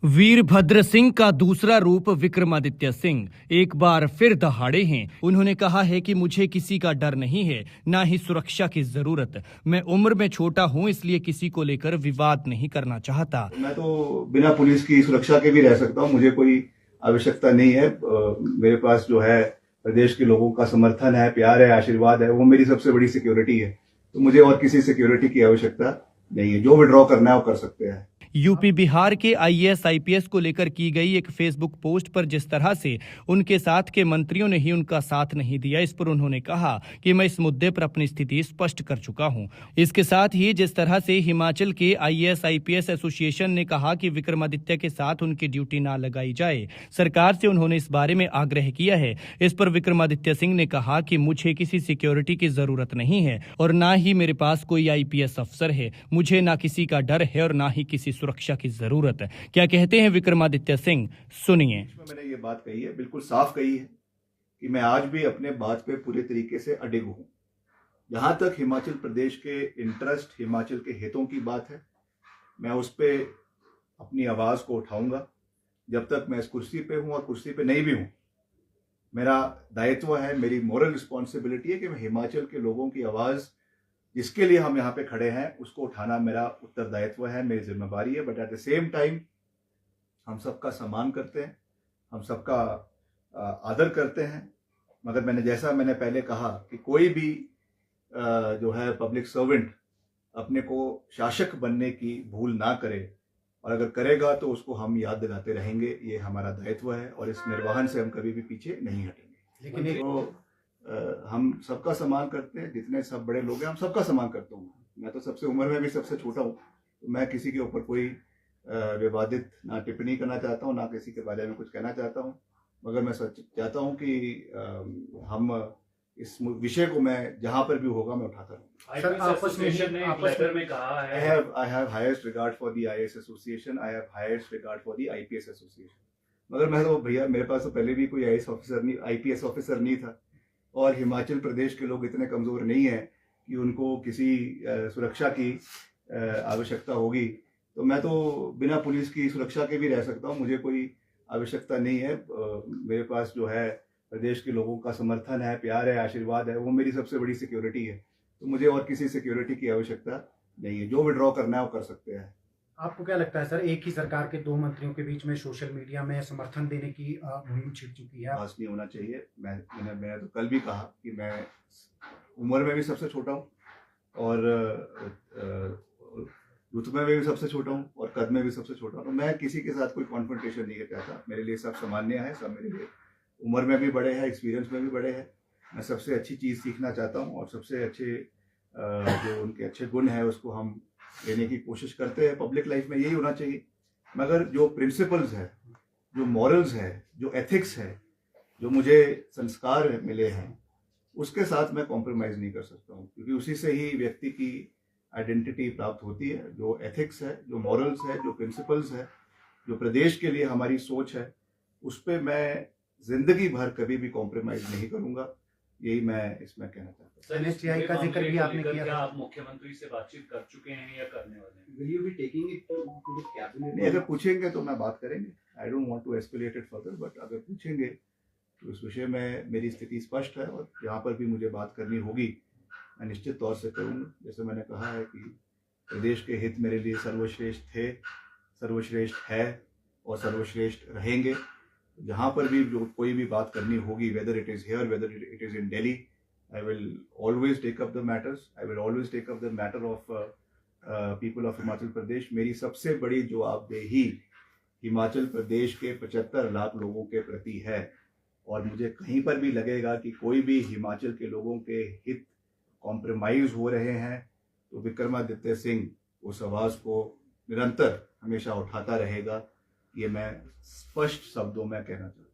वीरभद्र सिंह का दूसरा रूप विक्रमादित्य सिंह एक बार फिर दहाड़े हैं। उन्होंने कहा है कि मुझे किसी का डर नहीं है, ना ही सुरक्षा की जरूरत। मैं उम्र में छोटा हूं, इसलिए किसी को लेकर विवाद नहीं करना चाहता। मैं तो बिना पुलिस की सुरक्षा के भी रह सकता हूं, मुझे कोई आवश्यकता नहीं है। मेरे पास जो है प्रदेश के लोगों का समर्थन है, प्यार है, आशीर्वाद है, वो मेरी सबसे बड़ी सिक्योरिटी है। तो मुझे और किसी सिक्योरिटी की आवश्यकता नहीं है। जो विड्रॉ करना है वो कर सकते हैं। यूपी बिहार के आईएएस आईपीएस को लेकर की गई एक फेसबुक पोस्ट पर जिस तरह से उनके साथ के मंत्रियों ने ही उनका साथ नहीं दिया, इस पर उन्होंने कहा कि मैं इस मुद्दे पर अपनी स्थिति स्पष्ट कर चुका हूं। इसके साथ ही जिस तरह से हिमाचल के आईएएस आईपीएस एसोसिएशन ने कहा कि विक्रमादित्य के साथ उनकी ड्यूटी ना लगाई जाए, सरकार से उन्होंने इस बारे में आग्रह किया है। इस पर विक्रमादित्य सिंह ने कहा कि मुझे किसी सिक्योरिटी की जरूरत नहीं है और ना ही मेरे पास कोई आईपीएस अफसर है। मुझे ना किसी का डर है और ना ही किसी सुरक्षा की जरूरत है। क्या कहते हैं विक्रमादित्य सिंह, सुनिए। मैंने ये बात कही है, बिल्कुल साफ कही है कि मैं आज भी अपने बात पे पूरे तरीके से अडिग हूं। जहां तक हिमाचल प्रदेश के इंटरेस्ट, हिमाचल के हितों की बात है, मैं उस पे अपनी आवाज को उठाऊंगा जब तक मैं इस कुर्सी पे हूं, और कुर्सी पे नहीं भी हूं। मेरा दायित्व है, मेरी मोरल रिस्पॉन्सिबिलिटी है कि मैं हिमाचल के लोगों की आवाज, जिसके लिए हम यहाँ पे खड़े हैं, उसको उठाना मेरा उत्तरदायित्व है, मेरी जिम्मेवारी है। But at the same time हम सबका सम्मान करते हैं, हम सबका आदर करते हैं। मगर मैंने पहले कहा कि कोई भी जो है पब्लिक सर्वेंट अपने को शासक बनने की भूल ना करे, और अगर करेगा तो उसको हम याद दिलाते रहेंगे। ये हमारा दायित्व है और इस निर्वहन से हम कभी भी पीछे नहीं हटेंगे। लेकिन तो हम सबका सम्मान करते हैं, जितने सब बड़े लोग हैं हम सबका सम्मान करता हूँ। मैं तो सबसे उम्र में भी सबसे छोटा हूँ, तो मैं किसी के ऊपर कोई विवादित ना टिप्पणी करना चाहता हूँ, ना किसी के बारे में कुछ कहना चाहता हूँ। मगर मैं सच चाहता हूँ कि हम इस विषय को मैं जहां पर भी होगा मैं उठाता रहूँ। सर, एसोसिएशन ने एक लेटर में कहा है, I have highest regard for the IAS association, I have highest regard for the IPS association। मगर मैं तो भैया, मेरे पास तो पहले भी कोई IPS ऑफिसर नहीं था, और हिमाचल प्रदेश के लोग इतने कमजोर नहीं हैं कि उनको किसी सुरक्षा की आवश्यकता होगी। तो मैं तो बिना पुलिस की सुरक्षा के भी रह सकता हूँ, मुझे कोई आवश्यकता नहीं है। मेरे पास जो है प्रदेश के लोगों का समर्थन है, प्यार है, आशीर्वाद है, वो मेरी सबसे बड़ी सिक्योरिटी है। तो मुझे और किसी सिक्योरिटी की आवश्यकता नहीं है। जो विड्रॉ करना है वो कर सकते हैं। आपको क्या लगता है सर, एक ही सरकार के दो मंत्रियों के बीच में सोशल मीडिया में समर्थन देने की मुहिम छिड़ चुकी है? पास नहीं होना चाहिए। मैंने तो कल भी कहा कि मैं उम्र में भी सबसे छोटा हूँ, और रुतबे में भी सबसे छोटा हूँ, और कद में भी सबसे छोटा हूँ। मैं किसी के साथ कोई कॉन्फ्रंटेशन नहीं चाहता। मेरे लिए सब सामान्य है, सब मेरे लिए उम्र में भी बड़े हैं, एक्सपीरियंस में भी बड़े हैं। मैं सबसे अच्छी चीज़ सीखना चाहता हूँ, और सबसे अच्छे जो उनके अच्छे गुण हैं उसको हम लेने की कोशिश करते हैं। पब्लिक लाइफ में यही होना चाहिए। मगर जो प्रिंसिपल्स है, जो मॉरल्स है, जो एथिक्स है, जो मुझे संस्कार मिले हैं, उसके साथ मैं कॉम्प्रोमाइज़ नहीं कर सकता हूँ, क्योंकि उसी से ही व्यक्ति की आइडेंटिटी प्राप्त होती है। जो एथिक्स है, जो मॉरल्स है, जो प्रिंसिपल्स है, जो प्रदेश के लिए हमारी सोच है, उस पर मैं जिंदगी भर कभी भी कॉम्प्रोमाइज़ नहीं करूँगा। यही मैं इसमें कहना चाहता हूँ। एनएसटीआई का जिक्र भी आपने किया। क्या आप मुख्यमंत्री से बातचीत कर चुके हैं या करने वाले हैं? Will you be taking it to the cabinet? नहीं, अगर पूछेंगे तो मैं बात करेंगे। I don't want to escalate it further, but अगर पूछेंगे तो इस विषय में मेरी स्थिति स्पष्ट है, और यहाँ पर भी मुझे बात करनी होगी मैं निश्चित तौर से करूँगा। जैसे मैंने कहा है कि प्रदेश के हित मेरे लिए सर्वश्रेष्ठ थे, सर्वश्रेष्ठ है और सर्वश्रेष्ठ रहेंगे। जहाँ पर भी जो कोई भी बात करनी होगी, whether it is here, whether it is in Delhi, I will always take up the matters. I will always take up the matter of people of Himachal Pradesh. मेरी सबसे बड़ी जवाबदेही हिमाचल प्रदेश के 75 लाख लोगों के प्रति है, और मुझे कहीं पर भी लगेगा कि कोई भी हिमाचल के लोगों के हित कॉम्प्रोमाइज़ हो रहे हैं, तो विक्रमादित्य सिंह उस आवाज़ को निरंतर हमेशा उठाता रहेगा। ये मैं स्पष्ट शब्दों में कहना चाहता हूँ।